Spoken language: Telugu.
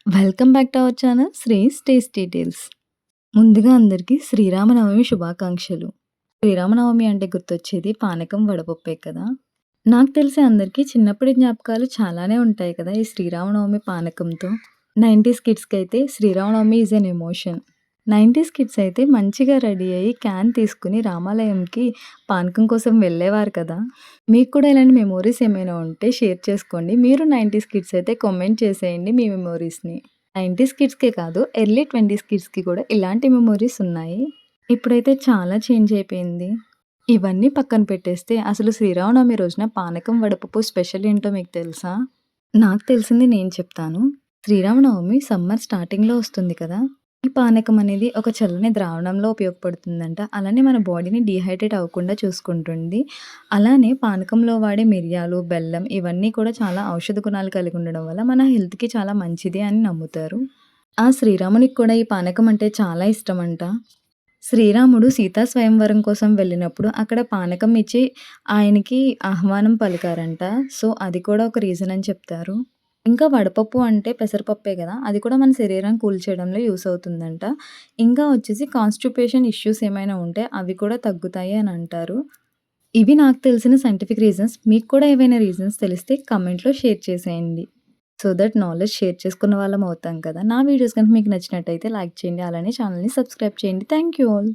Welcome back to our channel శ్రీస్ tasty details. ముందుగా అందరికీ శ్రీరామనవమి శుభాకాంక్షలు. శ్రీరామనవమి అంటే గుర్తొచ్చేది పానకం, వడపప్పే కదా! నాకు తెలిసి అందరికీ చిన్నప్పటి జ్ఞాపకాలు చాలానే ఉంటాయి కదా! ఈ శ్రీరామనవమి పానకంతో. 90స్ కిడ్స్‌కైతే శ్రీరామనవమి ఈజ్ ఎన్ ఎమోషన్. 90స్ కిడ్స్ అయితే మంచిగా రెడీ అయ్యి క్యాన్ తీసుకొని రామాలయంకి పానకం కోసం వెళ్ళేవారు కదా! మీకు కూడా ఇలాంటి మెమోరీస్ ఏమైనా ఉంటే షేర్ చేసుకోండి. మీరు 90స్ కిడ్స్ అయితే కామెంట్ చేసేయండి మీ మెమోరీస్‌ని. 90స్ కిడ్స్‌కే కాదు ఎర్లీ 20స్ కిడ్స్‌కి కూడా ఇలాంటి మెమోరీస్ ఉన్నాయి. ఇప్పుడైతే చాలా చేంజ్ అయిపోయింది. ఇవన్నీ పక్కన పెట్టేస్తే అసలు శ్రీరామనవమి రోజున పానకం, వడపప్పు స్పెషల్ ఏంటో మీకు తెలుసా? నాకు తెలిసింది నేను చెప్తాను. శ్రీరామనవమి సమ్మర్ స్టార్టింగ్‌లో వస్తుంది కదా! ఈ పానకం అనేది ఒక చల్లని ద్రావణంలో ఉపయోగపడుతుందంట. అలానే మన బాడీని డీహైడ్రేట్ అవ్వకుండా చూసుకుంటుంది. అలానే పానకంలో వాడే మిరియాలు, బెల్లం ఇవన్నీ కూడా చాలా ఔషధ గుణాలు కలిగి ఉండడం వల్ల మన హెల్త్‌కి చాలా మంచిది అని నమ్ముతారు. ఆ శ్రీరామునికి కూడా ఈ పానకం అంటే చాలా ఇష్టమంట. శ్రీరాముడు సీతా స్వయంవరం కోసం వెళ్ళినప్పుడు అక్కడ పానకం ఇచ్చి ఆయనకి ఆహ్వానం పలికారంట. సో, అది కూడా ఒక రీజన్ అని చెప్తారు. ఇంకా వడపప్పు అంటే పెసరపప్పే గదా! అది కూడా మన శరీరాన్ని కూల్ చేయడంలో యూజ్ అవుతుందంట. ఇంకా వచ్చేసి కాన్‌స్టిపేషన్ ఇష్యూస్ ఏమైనా ఉంటే అవి కూడా తగ్గుతాయి అని అంటారు. ఇవి నాకు తెలిసిన సైంటిఫిక్ రీజన్స్. మీకు కూడా ఏవైనా రీజన్స్ తెలిస్తే కామెంట్‌లో షేర్ చేసేయండి. సో దట్ నాలెడ్జ్ షేర్ చేసుకున్న వాళ్ళం అవుతాం కదా! నా వీడియోస్ గనుక మీకు నచ్చినట్టయితే లైక్ చేయండి. అలానే ఛానెల్‌ని సబ్స్క్రైబ్ చేయండి. Thank you all.